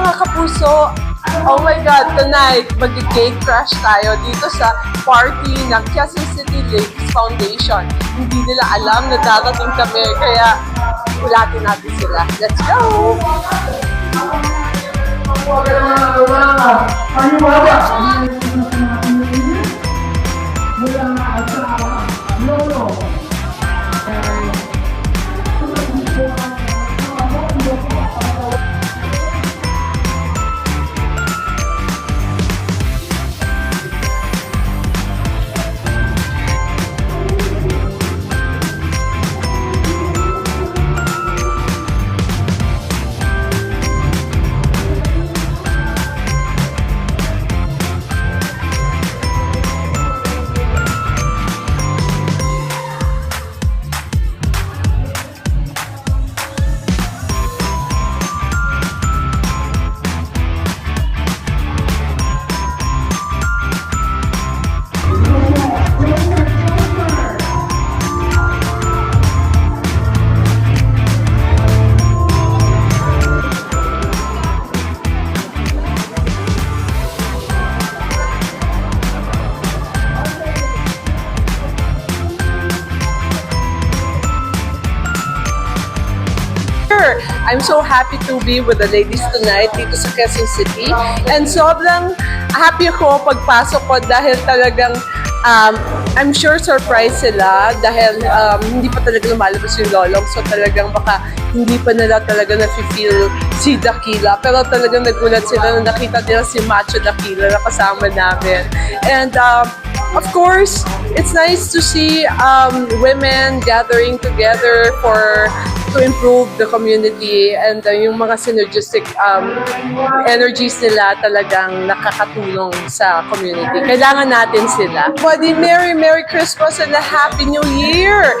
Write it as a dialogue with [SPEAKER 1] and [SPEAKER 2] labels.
[SPEAKER 1] mga kapuso, oh my God, tonight, mag-cake crash tayo dito sa party ng Quezon City Ladies Foundation. Hindi nila alam na darating kami, kaya ulatin natin sila. Let's go! I'm so happy to be with the ladies tonight dito sa Quezon City. And sobrang happy ako pagpasok ko dahil talagang I'm sure surprise sila dahil hindi pa talaga lumalabas yung lolong. So talagang baka hindi pa nila talaga na-feel si Dakila. Pero talagang nagulat sila nung nakita nila si Macho Dakila na kasama namin. And of course, it's nice to see women gathering together to improve the community, and yung mga synergistic energies nila talagang nakakatulong sa community. Kailangan natin sila. Merry Christmas and a Happy New Year!